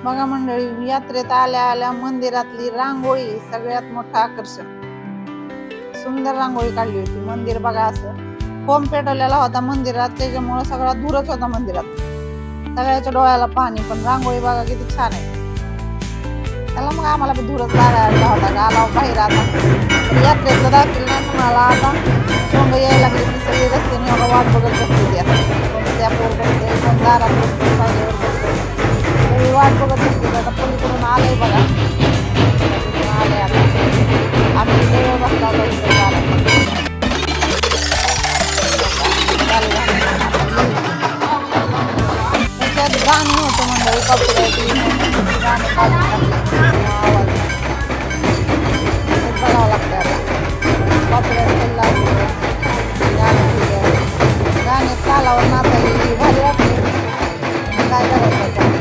बघा मंडळी, यात्रेत आल्या आल्या मंदिरातली रांगोळी सगळ्यात मोठं आकर्षण. सुंदर रांगोळी काढली होती. मंदिर बघा असं होम पेटवलेला होता मंदिरात, त्याच्यामुळे सगळा धूरच होता मंदिरात. सगळ्याच्या डोळ्याला पाणी, पण रांगोळी बघा किती छान आहे. त्याला मग आम्हाला बी धूरच लागायला होता का आला बाहेर. आता यात्रेतलं दाखील नाही तुम्हाला. आता सोंग यायला लागली की सगळी रस्त्याने वाट बघत बसली. त्या पोर बसते, कोण दारात बसते, पायरीवर बसते, सगळी वाट बघत बसते. आता पलीकडून आलंय बघा, आलंय. आता आम्ही वेळ बसला होता त्याच्यात गाणं होतं मंडळी, कॉपीराईट गाणं काढून टाकले. आवाज बघावं लागतं. आता कॉपीराईट केला गाणे तालावर नाचायला भारी वाटले. काय करायचं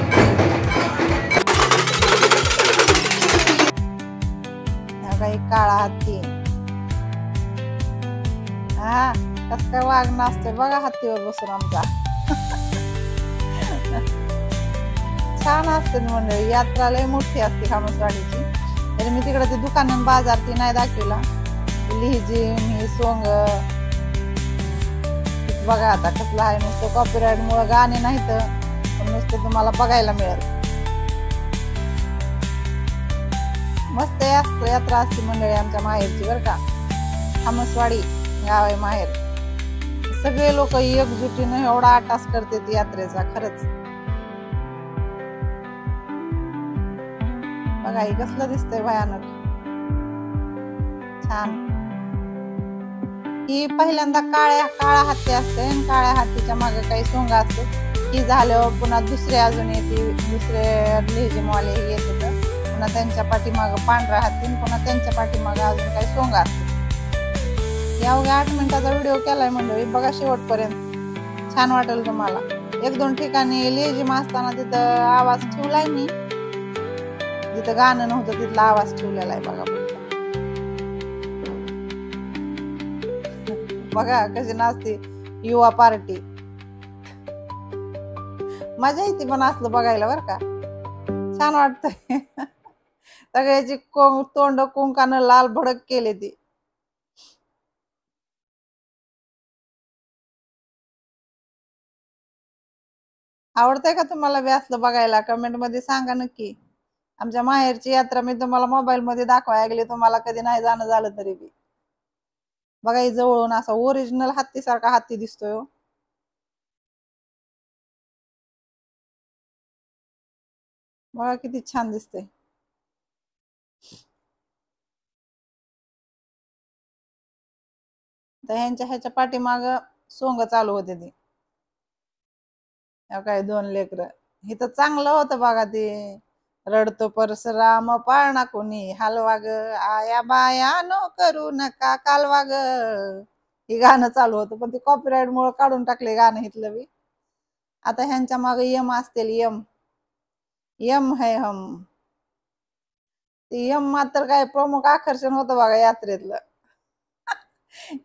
काही काळा हत्ती. हा कस काय वाघ नाचते बघा हत्तीवर बसून आमचा. छान असते मंडळी. यात्रा लय मोठी असते खामसवाडीची. तरी मी तिकडे ते दुकान बाजार ती नाही दाखवला. लिहिजिम ही सोंग बघा आता कसला आहे. नुसतं कॉपीराईट मुळे गाणे नाही तर नुसतं तुम्हाला बघायला मिळेल. मस्त यात्रा असते मंडळी आमच्या माहेरची बरं का. खामसवाडी गाव आहे माहेर. सगळे लोक एकजुटीने एवढा आटास करते ती यात्रेचा. खरंच बघा ही कसलं दिसतंय भयानक छान. ही पहिल्यांदा काळा हत्ती असते. काळ्या हत्तीच्या मागे काही सोंग असते. ही झाल्यावर पुन्हा दुसरे अजून येते, दुसरे लेझिमवाले येते. पुन्हा त्यांच्या पाठीमाग पांढरा हत्ती, पुन्हा त्यांच्या पाठीमाग अजून काही सोंग असते. या 8 मिनिटाचा व्हिडिओ केलाय मंडळी, बघा शेवटपर्यंत. छान वाटेल तुम्हाला. 1-2 ठिकाणी लेझिम असताना तिथं आवाज ठेवलाय मी, जिथं गाणं नव्हतं तिथला आवाज ठेवलेला आहे बघा. बघा कशी नाचते युवा पार्टी. मजा येते पण असलं बघायला बरं का. छान वाटतंय. सगळ्याची तोंड कुंकानं लाल भडक केले ती. आवडतंय का तुम्हाला बी असलं बघायला? कमेंट मध्ये सांगा नक्की. आमच्या माहेरची यात्रा मी तुम्हाला मोबाईल मध्ये दाखवायला लागली, तुम्हाला कधी नाही जाणं झालं तरी बी. बघा ही जवळून असा ओरिजिनल हत्ती सारखा हत्ती दिसतोय. बघा किती छान दिसतंय. तर ह्याच्या पाठीमाग सोंग चालू होते ती. काय 2 लेकरं. हे तर चांगलं होतं बघा ते रडतो परशुराम पाळणा कोणी हलवा ग, आया बाया नो करू नका कालवा ग. हे गाणं चालू होतं, पण ते कॉपीराईट मुळे काढून टाकले गाणं इथलं बी. आता ह्यांच्या मागे यम असतील. यम यम है हम. ते यम मात्र काय प्रमुख आकर्षण होतं बघा यात्रेतलं.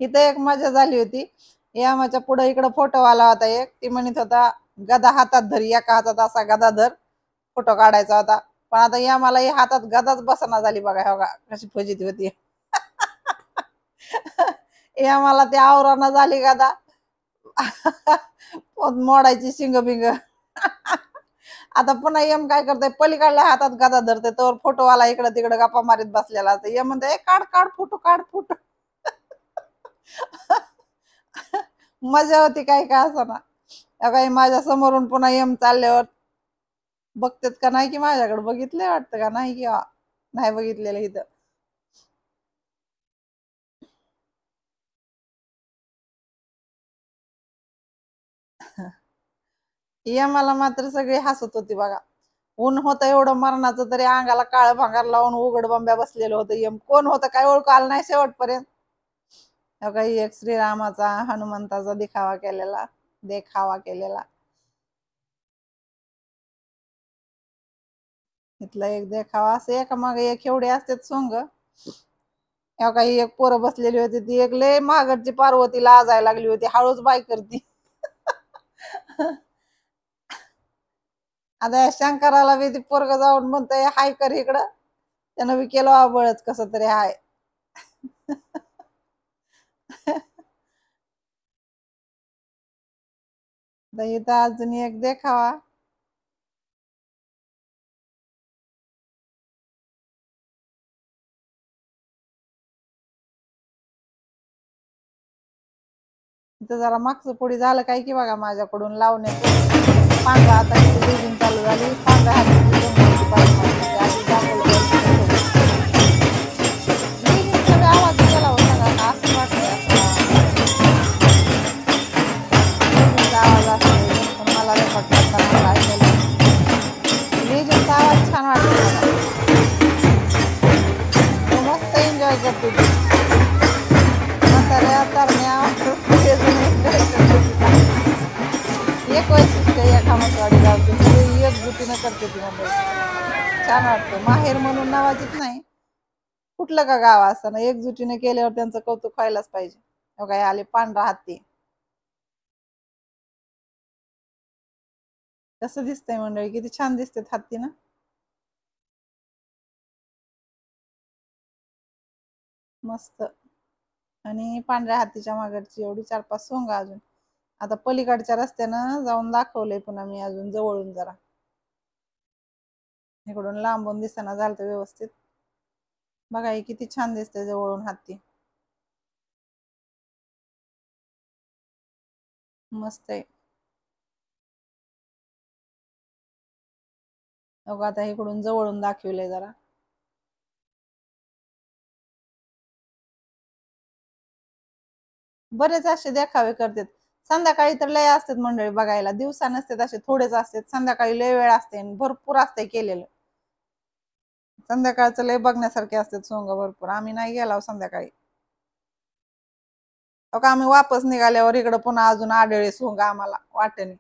इथं एक मजा झाली होती. यमाच्या पुढे इकडे फोटो आला होता एक. ती म्हणत होता गदा हातात धर, एका हातात असा गदा धर, फोटो काढायचा होता. पण आता यमाला हातात गदाच बसना झाली बघा. बघा कशी फजिती होती. यमाला ते आवराना झाली गदा. मोडायची शिंग बिंग. आता पुन्हा यम काय करते, पलीकडल्या हातात गदा धरते, तर फोटोवाला इकडे तिकडे गप्पा मारीत बसलेला असते. यम म्हणते काढ काढ फोटो, काढ फोटो. मजा होती काय का असं ना. काही माझ्या समोरून पुन्हा यम चालल्यावर बघतेत का नाही की माझ्याकडे बघितलंय वाटतं का नाही, किंवा नाही बघितलेलं इथं. यमाला मात्र सगळी हसत होती बघा. ऊन होतं एवढं मरणाचं, तरी अंगाला काळ भांगार लावून उघड बंब्या बसलेलं होतं यम. कोण होतं काय ओळखू आलं नाही शेवटपर्यंत. काही एक श्रीरामाचा हनुमंताचा देखावा केलेला. इथला एक देखावा असं एका मागे एक एवढे असतात सोंग. काही एक पोरं बसलेली होती, ती एक लय महागडची पार्वती लाजायला लागली होती. हळूच बाय करती. आता या शंकराला बी ती पोरग जाऊन म्हणतंय हाय कर इकडं, त्यानं बी केलं आबळच कसं तरी हाय. आता इथं अजून एक देखावा. इथं जरा मागचं पुढे झालं काय की बघा माझ्याकडून लावण्याचं. पांढरा हाताची लेझिम चालू झाली, पांढऱ्या हाताची रंगाची पाठीमागची आधी दाखवलं लेझिमचा बी आवाज गेला हो सगळा, असं वाटतंय लेझिमचा आवाज असतोय पण मला रेकॉर्ड करताना ऐकायला लेझिमचा आवाज छान वाटतो मला. मस्त एन्जॉय करते ती म्हाताऱ्या तरण्या सगळेजण एन्जॉय करते तिचा. एक वैशिष्ट्य या खामसवाडी गावचे सगळे एकजुटीनं करते ती मुंबई. छान वाटतं. माहेर म्हणून नावाचीच नाही, कुठलं का गाव असताना एकजुटीने केल्यावर त्यांचं कौतुक व्हायलाच पाहिजे. काय आले पांढरा हत्ती, कसं दिसतंय मंडळी, किती छान दिसते हत्ती ना. मस्त. आणि पांढऱ्या हत्तीच्या मागडची एवढी 4-5 सोंग अजून. आता पलीकडच्या रस्त्यानं जाऊन दाखवलंय पुन्हा मी अजून जवळून जरा. इकडून लांबून दिसना झालं व्यवस्थित. बघा हे किती छान दिसतंय जवळून हत्ती. मस्त आहे. बघा आता इकडून जवळून दाखवलंय जरा. बरेच असे देखावे करतात. संध्याकाळी तर लय असतात मंडळी बघायला, दिवसा नसतात असे थोडेच असतात. संध्याकाळी लय वेळ असते, भरपूर असते केलेलं. संध्याकाळचं लय बघण्यासारखे असतात सोंग भरपूर. आम्ही नाही गेलो संध्याकाळी. का आम्ही वापस निघाल्यावर इकडं पुन्हा अजून आढळले सोंग आम्हाला वाटेने,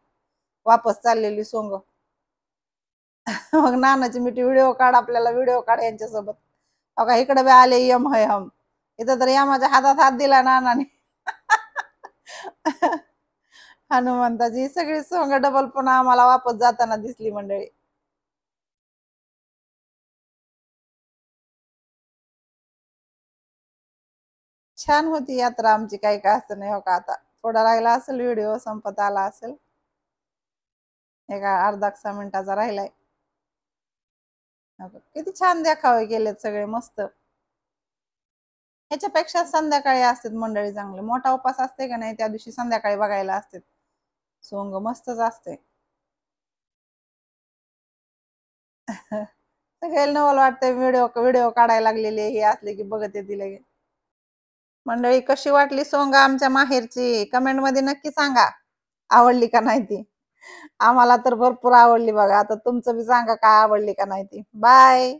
वापस चाललेली सोंग. मग नानाची मिठी व्हिडिओ काढ, आपल्याला व्हिडिओ काढ यांच्यासोबत. अगं इकडे बी आले यम है हम. इथं तर यमाच्या हातात हात दिला नानाने. हनुमंताची सगळी सोंग डबल पुन्हा आम्हाला वापस जाताना दिसली मंडळी. छान होती यात्रा आमची, काही काय असं नाही हो का. आता थोडा राहिला असेल, व्हिडिओ संपत आला असेल, एका अर्धा मिनिटाचा राहिलाय. किती छान देखावे केलेत सगळे मस्त. ह्याच्यापेक्षा संध्याकाळी असतात मंडळी चांगले. मोठा उपास असते का नाही त्या दिवशी संध्याकाळी बघायला असतात सोंग, मस्तच असते. सगळ्याला नवल वाटतंय व्हिडिओ व्हिडिओ काढायला लागलेले हे असले की बघत येते लगे. मंडळी कशी वाटली सोंग आमच्या माहेरची कमेंट मध्ये नक्की सांगा, आवडली का नाही ती. आम्हाला तर भरपूर आवडली बघा. आता तुमचं बी सांगा काय आवडली का नाही ती. बाय.